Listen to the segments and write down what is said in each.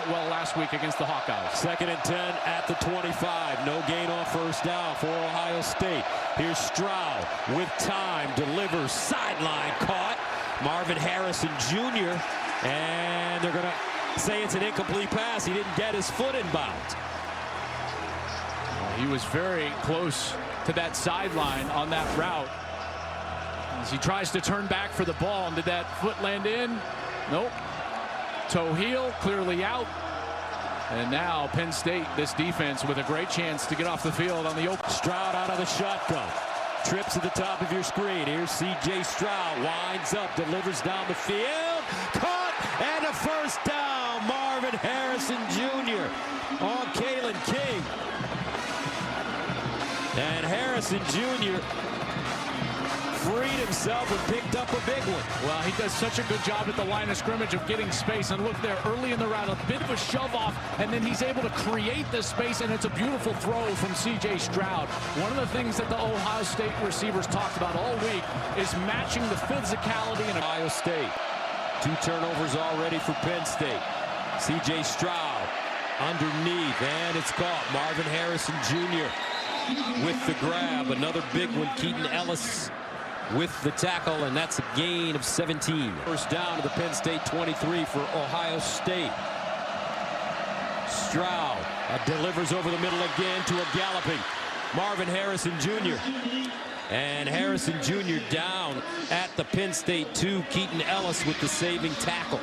well last week against the Hawkeyes. 2nd and 10 at the 25. No gain on first down for Ohio State. Here's Stroud with time, delivers, sideline caught. Marvin Harrison Jr. And they're going to say it's an incomplete pass. He didn't get his foot in bounds. He was very close to that sideline on that route. As he tries to turn back for the ball, and did that foot land in? Nope. Toe heel, clearly out. And now Penn State, this defense with a great chance to get off the field on the open. Stroud out of the shotgun. Trips at the top of your screen. Here's C.J. Stroud, winds up, delivers down the field. Caught, and a first down. Marvin Harrison Jr. on Kalen King. And Harrison Jr. freed himself and picked up a big one. Well, he does such a good job at the line of scrimmage of getting space. And look there, early in the route, a bit of a shove off, and then he's able to create the space, and it's a beautiful throw from C.J. Stroud. One of the things that the Ohio State receivers talked about all week is matching the physicality in Ohio State. 2 turnovers already for Penn State. C.J. Stroud underneath, and it's caught. Marvin Harrison Jr. with the grab. Another big one. Keaton Ellis with the tackle, and that's a gain of 17. First down to the Penn State 23 for Ohio State. Stroud delivers over the middle again to a galloping Marvin Harrison Jr. And Harrison Jr. down at the Penn State 2. Keaton Ellis with the saving tackle.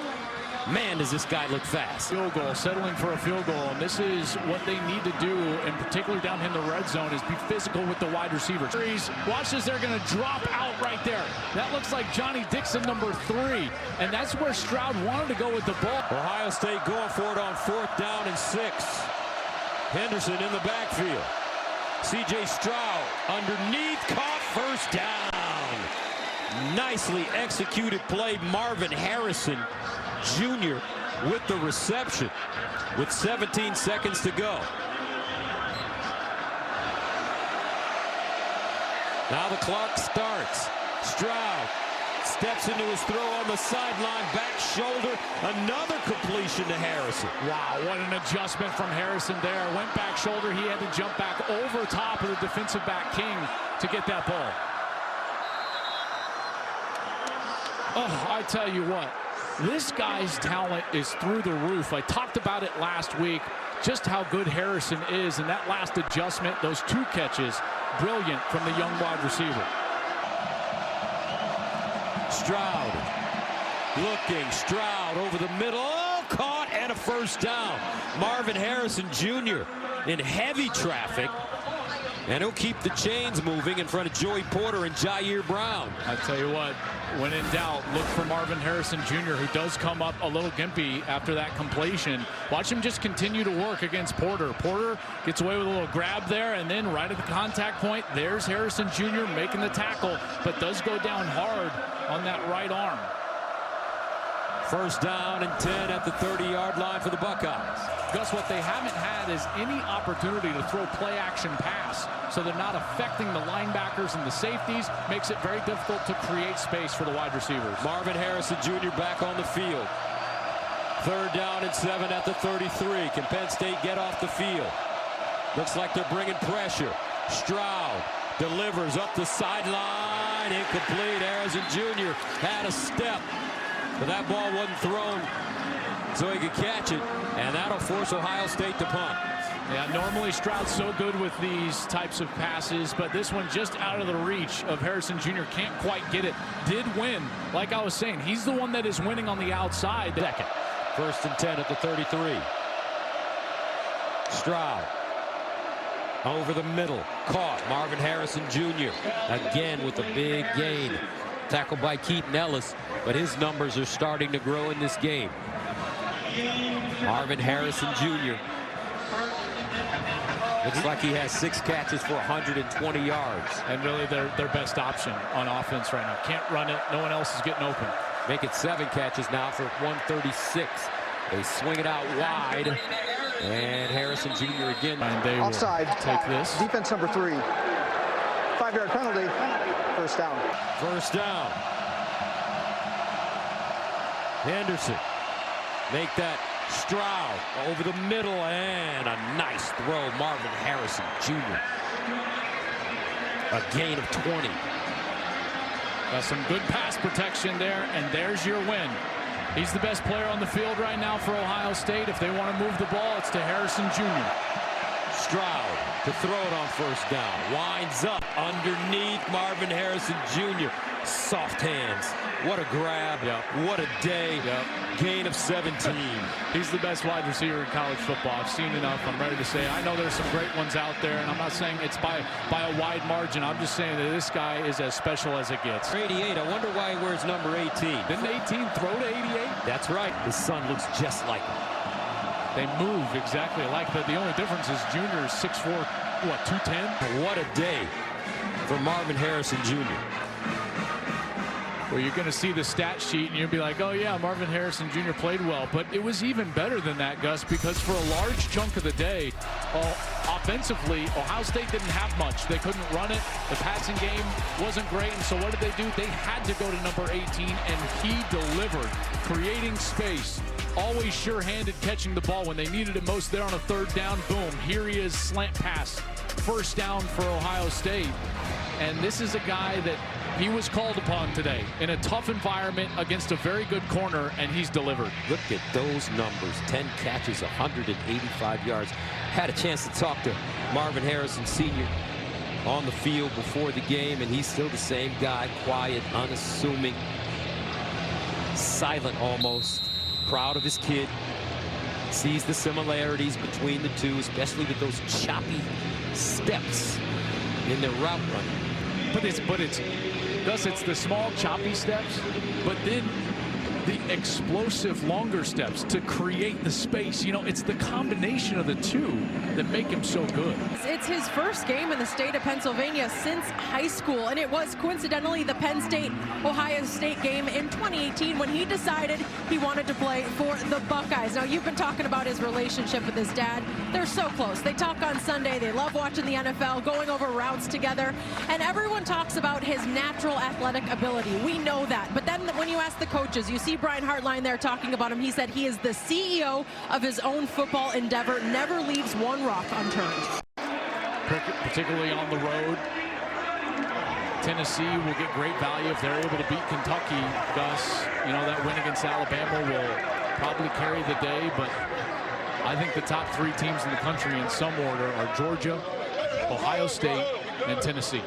Man, does this guy look fast. Field goal, settling for a field goal, and this is what they need to do, and particularly down in the red zone, is be physical with the wide receivers. Watch this, they're going to drop out right there. That looks like Johnny Dixon, number 3, and that's where Stroud wanted to go with the ball. Ohio State going for it on 4th down and 6. Henderson in the backfield. C.J. Stroud underneath, caught, first down. Nicely executed play. Marvin Harrison Jr. with the reception with 17 seconds to go. Now the clock starts. Stroud steps into his throw on the sideline, back shoulder, another completion to Harrison. Wow, what an adjustment from Harrison there. Went back shoulder, he had to jump back over top of the defensive back King to get that ball. Oh, I tell you what. This guy's talent is through the roof. I talked about it last week, just how good Harrison is, and that last adjustment, those 2 catches, brilliant from the young wide receiver. Stroud looking, Stroud over the middle, oh, caught, and a first down. Marvin Harrison Jr. in heavy traffic, and he'll keep the chains moving in front of Joey Porter and Jair Brown. I tell you what, when in doubt, look for Marvin Harrison Jr., who does come up a little gimpy after that completion. Watch him just continue to work against Porter. Porter gets away with a little grab there, and then right at the contact point, there's Harrison Jr. making the tackle, but does go down hard on that right arm. First down and 10 at the 30-yard line for the Buckeyes. Gus, what they haven't had is any opportunity to throw play-action pass, so they're not affecting the linebackers and the safeties. Makes it very difficult to create space for the wide receivers. Marvin Harrison Jr. back on the field. 3rd down and 7 at the 33. Can Penn State get off the field? Looks like they're bringing pressure. Stroud delivers up the sideline. Incomplete. Harrison Jr. had a step, but that ball wasn't thrown so he could catch it, and that'll force Ohio State to punt. Yeah, normally Stroud's so good with these types of passes, but this one just out of the reach of Harrison Jr. Can't quite get it. Did win. Like I was saying, he's the one that is winning on the outside. Second. 1st and 10 at the 33. Stroud over the middle. Caught. Marvin Harrison Jr. again with a big gain. Tackled by Keaton Ellis, but his numbers are starting to grow in this game. Marvin Harrison Jr. looks like he has 6 catches for 120 yards. And really their best option on offense right now. Can't run it. No one else is getting open. Make it 7 catches now for 136. They swing it out wide. And Harrison Jr. again. And they offside. Take this. Defense number 3. 5-yard penalty. First down. First down. Henderson. Make that Stroud over the middle, and a nice throw. Marvin Harrison Jr. A gain of 20. Got some good pass protection there, and there's your win. He's the best player on the field right now for Ohio State. If they want to move the ball, it's to Harrison Jr. Stroud to throw it on first down. Winds up underneath Marvin Harrison Jr. Soft hands. What a grab. Yep. What a day. Yep. Gain of 17. He's the best wide receiver in college football. I've seen enough. I'm ready to say I know there's some great ones out there, and I'm not saying it's by a wide margin. I'm just saying that this guy is as special as it gets. 88. I wonder why he wears number 18. Didn't 18 throw to 88? That's right. His son looks just like him. They move exactly like that. The only difference is Junior is 6'4", what, 210? What a day for Marvin Harrison Jr. Well, you're going to see the stat sheet and you'll be like, oh yeah, Marvin Harrison Jr. played well. But it was even better than that, Gus, because for a large chunk of the day, offensively, Ohio State didn't have much. They couldn't run it. The passing game wasn't great. And so what did they do? They had to go to number 18, and he delivered, creating space. Always sure-handed catching the ball when they needed it most there on a third down. Boom, here he is, slant pass. First down for Ohio State. And this is a guy that he was called upon today in a tough environment against a very good corner, and he's delivered. Look at those numbers. 10 catches, 185 yards. Had a chance to talk to Marvin Harrison Sr. on the field before the game, and he's still the same guy, quiet, unassuming, silent almost, proud of his kid. Sees the similarities between the two, especially with those choppy steps in their route running. But it's Gus, it's the small choppy steps, but then the explosive longer steps to create the space. You know, it's the combination of the two that make him so good. It's his first game in the state of Pennsylvania since high school, and it was coincidentally the Penn State-Ohio State game in 2018 when he decided he wanted to play for the Buckeyes. Now, you've been talking about his relationship with his dad. They're so close. They talk on Sunday. They love watching the NFL, going over routes together, and everyone talks about his natural athletic ability. We know that, but then when you ask the coaches, you see Brian Hartline there talking about him. He said he is the CEO of his own football endeavor, never leaves one rock unturned. Particularly on the road. Tennessee will get great value if they're able to beat Kentucky. Gus, you know, that win against Alabama will probably carry the day, but I think the top three teams in the country in some order are Georgia, Ohio State, and Tennessee.